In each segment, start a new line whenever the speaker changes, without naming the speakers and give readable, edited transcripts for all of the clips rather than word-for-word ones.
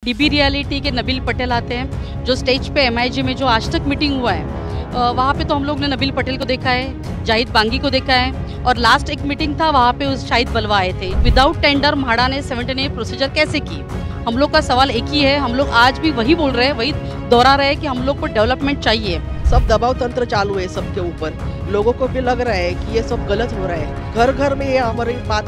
DB reality के नबील पटेल आते हैं, जो स्टेज पे एमआईजी में जो आज तक मीटिंग हुआ है वहाँ पे तो हम लोग ने नबील पटेल को देखा है, जाहिद बांगी को देखा है, और लास्ट एक मीटिंग था वहाँ पे उस शाहिद बलवा आए थे। विदाउट टेंडर म्हाडा ने 78 प्रोसीजर कैसे की? हम लोग का सवाल एक ही है, हम लोग आज भी वही बोल रहे हैं, वही दोहरा रहे हैं कि हम लोग को डेवलपमेंट चाहिए।
सब दबाव तंत्र चालू है सबके ऊपर, लोगों को भी लग रहा है कि ये सब गलत हो रहा है। घर घर में ये हमारी बात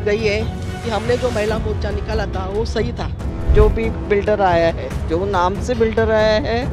गई है कि हमने जो महिला मोर्चा निकाला था वो सही था।
जो भी बिल्डर आया है, जो नाम से बिल्डर आया है,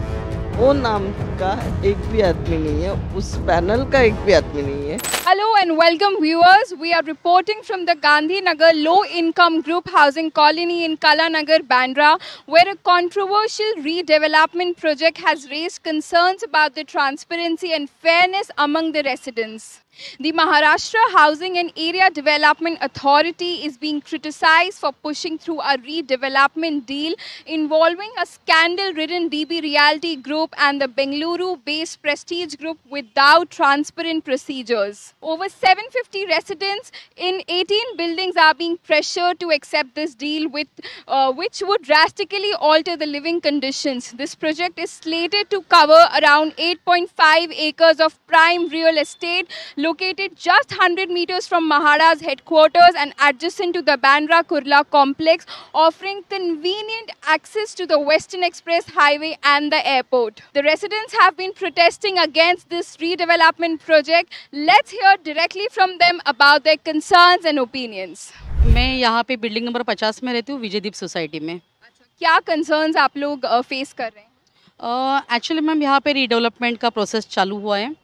वो नाम का एक भी आदमी नहीं है, उस पैनल का एक भी आदमी नहीं है।
Hello and welcome viewers. We are reporting from the Gandhinagar Low Income Group Housing Colony in Kalanagar, Bandra, where a controversial redevelopment project has raised concerns about the transparency and fairness among the residents. The Maharashtra Housing and Area Development Authority is being criticized for pushing through a redevelopment deal involving a scandal-ridden DB Realty Group and the Bengaluru-based Prestige Group without transparent procedures. Over 750 residents in 18 buildings are being pressured to accept this deal, which would drastically alter the living conditions. This project is slated to cover around 8.5 acres of prime real estate located just 100 meters from Mahada's headquarters and adjacent to the Bandra Kurla complex, offering convenient access to the Western Express Highway and the airport. The residents have been protesting against this redevelopment project. Let's hear directly from them about their concerns and opinions.
मैं यहाँ पे building number 50 में रहती हूँ, Vijaydeep society में।
अच्छा, क्या concerns आप लोग फेस कर रहे हैं?
एक्चुअली मैम यहाँ पे रीडेवलपमेंट का प्रोसेस चालू हुआ है,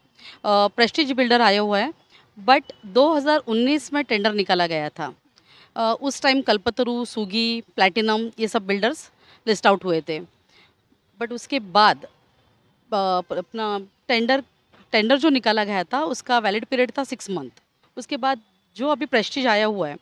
प्रेस्टीज बिल्डर आया हुआ है, बट 2019 में टेंडर निकाला गया था। उस टाइम कल्पतरू, सुगी, प्लैटिनम ये सब बिल्डर्स लिस्ट आउट हुए थे, बट उसके बाद अपना टेंडर जो निकाला गया था उसका वैलिड पीरियड था 6 मंथ। उसके बाद जो अभी प्रेस्टीज आया हुआ है,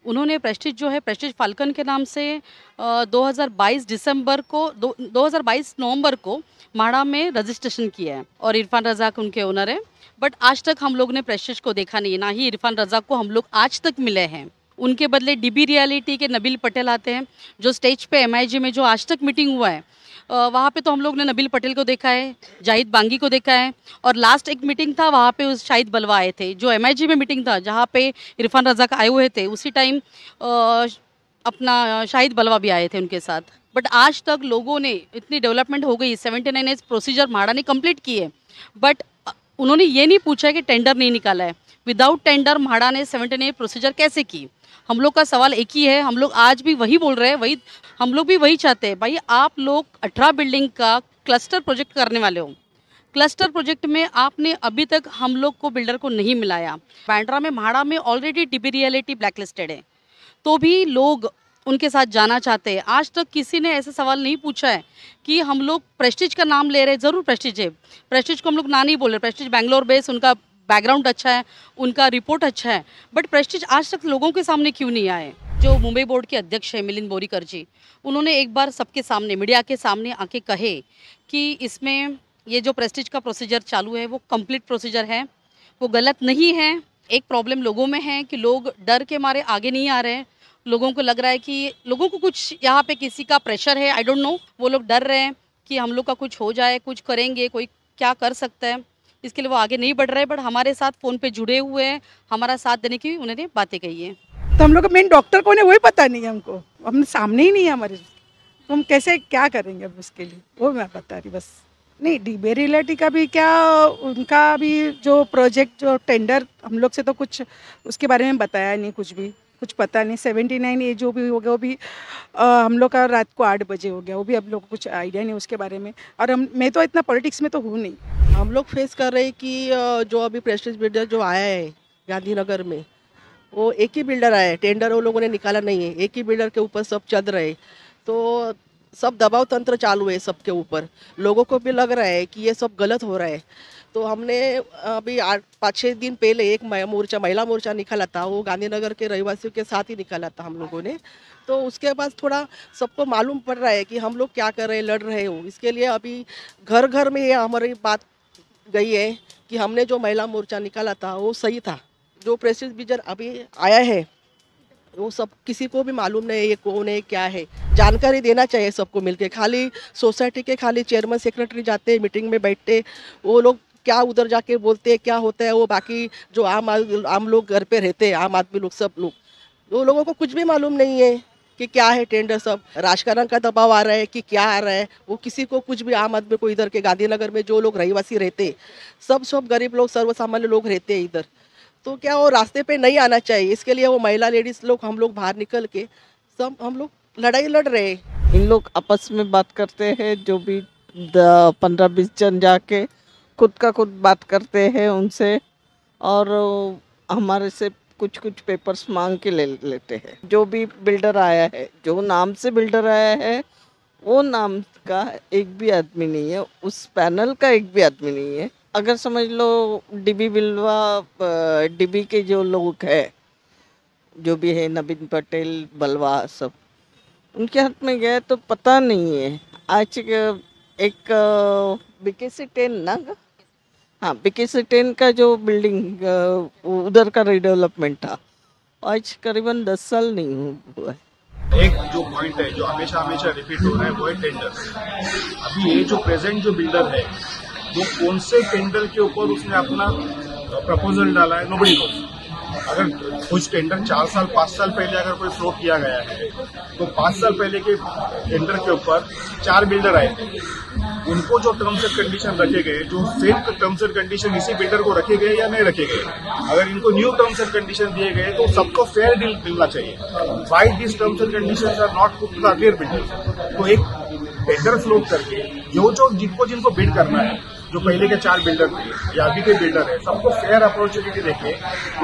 उन्होंने प्रेस्टीज जो है प्रेस्टीज फाल्कन के नाम से 2022 नवंबर को म्हाडा में रजिस्ट्रेशन किया है और इरफान रज़ाक उनके ओनर है। बट आज तक हम लोग ने प्रेस्टीज को देखा नहीं है, ना ही इरफान रज़ाक को हम लोग आज तक मिले हैं। उनके बदले डीबी रियलिटी के नबील पटेल आते हैं, जो स्टेज पे एमआईजी में जो आज तक मीटिंग हुआ है वहाँ पे तो हम लोग ने नबील पटेल को देखा है, जाहिद बांगी को देखा है, और लास्ट एक मीटिंग था वहाँ पे उस शाहिद बलवा आए थे। जो एमआईजी में मीटिंग था जहाँ पे इरफान रज़ाक आए हुए थे, उसी टाइम अपना शाहिद बलवा भी आए थे उनके साथ। बट आज तक लोगों ने इतनी डेवलपमेंट हो गई, 79 प्रोसीजर म्हाडा ने कंप्लीट किए, बट उन्होंने ये नहीं पूछा कि टेंडर नहीं निकाला है। विदाउट टेंडर म्हाडा ने 79 प्रोसीजर कैसे की? हम लोग का सवाल एक ही है, हम लोग आज भी वही बोल रहे हैं, वही हम लोग भी वही चाहते हैं। भाई आप लोग 18 बिल्डिंग का क्लस्टर प्रोजेक्ट करने वाले हो, क्लस्टर प्रोजेक्ट में आपने अभी तक हम लोग को बिल्डर को नहीं मिलाया। बांद्रा में म्हाडा में already dB reality black listed है, तो भी लोग उनके साथ जाना चाहते हैं। आज तक किसी ने ऐसा सवाल नहीं पूछा है कि हम लोग प्रेस्टीज का नाम ले रहे हैं। ज़रूर प्रेस्टीज है, प्रेस्टीज को हम लोग ना नहीं बोल रहे, प्रेस्टीज बैंगलोर बेस, उनका बैकग्राउंड अच्छा है, उनका रिपोर्ट अच्छा है, बट प्रेस्टीज आज तक लोगों के सामने क्यों नहीं आए? जो मुंबई बोर्ड के अध्यक्ष है मिलिंद बोरीकर जी, उन्होंने एक बार सबके सामने, मीडिया के सामने आके कहे कि इसमें ये जो प्रेस्टीज का प्रोसीजर चालू है वो कंप्लीट प्रोसीजर है, वो गलत नहीं है। एक प्रॉब्लम लोगों में है कि लोग डर के मारे आगे नहीं आ रहे हैं। लोगों को लग रहा है कि लोगों को कुछ यहाँ पे किसी का प्रेशर है, आई डोंट नो, वो लोग डर रहे हैं कि हम लोग का कुछ हो जाए, कुछ करेंगे, कोई क्या कर सकता है, इसके लिए वो आगे नहीं बढ़ रहे हैं। बट हमारे साथ फ़ोन पे जुड़े हुए हैं, हमारा साथ देने की उन्होंने बातें कही है।
तो हम लोग का मेन डॉक्टर कौन है वही पता नहीं है हमको, हम सामने ही नहीं है हमारे, तो हम कैसे क्या करेंगे अब उसके लिए, वो मैं बता रही बस। नहीं, डीबी रियलिटी का भी क्या, उनका भी जो प्रोजेक्ट जो टेंडर हम लोग से तो कुछ उसके बारे में बताया नहीं, कुछ पता नहीं। 79 ये जो भी हो गया वो भी हम लोग का रात को 8 बजे हो गया, वो भी हम लोग को कुछ आइडिया नहीं उसके बारे में। और मैं तो इतना पॉलिटिक्स में तो हूँ नहीं।
हम लोग फेस कर रहे हैं कि जो अभी प्रेस्टीज बिल्डर जो आया है गांधीनगर में, वो एक ही बिल्डर आया है, टेंडर वो लोगों ने निकाला नहीं है, एक ही बिल्डर के ऊपर सब चल रहे, तो सब दबाव तंत्र चालू है सबके ऊपर, लोगों को भी लग रहा है कि ये सब गलत हो रहा है। तो हमने अभी 5-6 दिन पहले एक महिला मोर्चा निकाला था, वो गांधीनगर के रहवासियों के साथ ही निकाला था हम लोगों ने। तो उसके बाद थोड़ा सबको मालूम पड़ रहा है कि हम लोग क्या कर रहे हैं, लड़ रहे हो। इसके लिए अभी घर घर में ये हमारी बात गई है कि हमने जो महिला मोर्चा निकाला था वो सही था। जो प्रेस्टीज बिल्डर अभी आया है वो सब किसी को भी मालूम नहीं है ये कौन है क्या है। जानकारी देना चाहिए सबको मिलके। खाली सोसाइटी के खाली चेयरमैन सेक्रेटरी जाते हैं मीटिंग में बैठते, वो लोग क्या उधर जाके बोलते हैं क्या होता है, वो बाकी जो आम लोग घर पे रहते हैं, आम आदमी लोग सब लोग, वो लोगों को कुछ भी मालूम नहीं है कि क्या है टेंडर। सब राजकारण का दबाव आ रहा है कि क्या आ रहा है, वो किसी को कुछ भी, आम आदमी को इधर के गांधीनगर में जो लोग रहीवासी रहते सब गरीब लोग सर्वसामान्य लोग रहते हैं इधर, तो क्या वो रास्ते पे नहीं आना चाहिए। इसके लिए वो महिला लेडीज लोग हम लोग बाहर निकल के सब हम लोग लड़ाई लड़ रहे हैं।
इन लोग आपस में बात करते हैं, जो भी 15-20 जन जाके खुद का खुद बात करते हैं उनसे, और हमारे से कुछ पेपर्स मांग के ले लेते हैं। जो भी बिल्डर आया है, जो नाम से बिल्डर आया है, वो नाम का एक भी आदमी नहीं है, उस पैनल का एक भी आदमी नहीं है। अगर समझ लो डीबी बिलवा, डीबी के जो लोग हैं, जो भी है नवीन पटेल बलवा, सब उनके हाथ में गया तो पता नहीं है। आज एक बीकेसी 10 ना, हाँ बीकेसी 10 का जो बिल्डिंग उधर का रिडेवलपमेंट था, आज करीबन 10 साल नहीं हुआ है।
एक जो पॉइंट है जो हमेशा रिपीट हो रहा है वो है टेंडर्स। अभी ये जो प्रेजेंट जो बिल्डर है वो कौन से टेंडर के ऊपर उसने अपना प्रपोजल डाला है, नोबडी नोस। अगर कुछ टेंडर 4 साल 5 साल पहले अगर कोई फ्लोट किया गया है तो 5 साल पहले के टेंडर के ऊपर 4 बिल्डर आए थे, उनको जो टर्म्स एंड कंडीशन रखे गए, जो सेम टर्म्स एंड कंडीशन इसी बिल्डर को रखे गए या नहीं रखे गए, अगर इनको न्यू टर्म्स एंड कंडीशन दिए गए तो सबको फेयर डील मिलना चाहिए। Why this terms and condition are not put to the earlier builders. तो एक टेंडर फ्लोट करके जो जिनको बिड करना है, जो पहले के 4 बिल्डर थे या अभी के बिल्डर है, सबको फेयर अपॉर्चुनिटी देके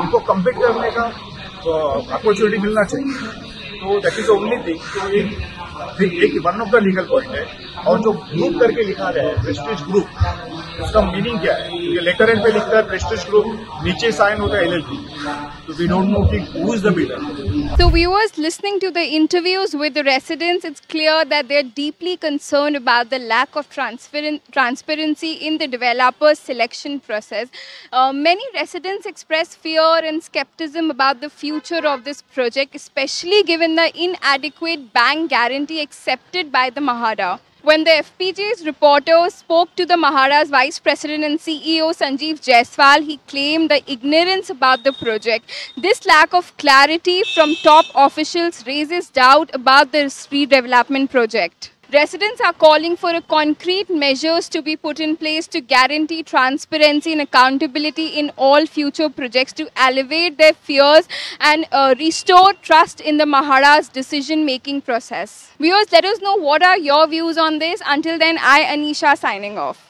उनको कम्पीट करने का अपॉर्चुनिटी मिलना चाहिए। तो दैट इज ओनली थिंग। तो एक one of the legal point है। और जो ग्रुप करके लिखा गया है प्रेस्टीज ग्रुप, उसका मीनिंग क्या है? ये लेटर एंड पे लिखता है प्रेस्टीज ग्रुप, नीचे साइन होता है LLP, तो वी डोंट नो कि who is the builder.
So viewers, listening to the interviews with the residents, it's clear that they're deeply concerned about the lack of transparency in the developer's selection process. Many residents express fear and skepticism about the future of this project, especially given the inadequate bank guarantee accepted by the Mahara. When the FPJ's reporter spoke to the Mahara's Vice President and CEO Sanjeev Jaiswal, he claimed the ignorance about the project. This lack of clarity from top officials raises doubt about the redevelopment project. Residents are calling for a concrete measures to be put in place to guarantee transparency and accountability in all future projects to alleviate their fears and restore trust in the Mahara's decision-making process. Viewers, let us know what are your views on this. Until then, I, Anisha, signing off.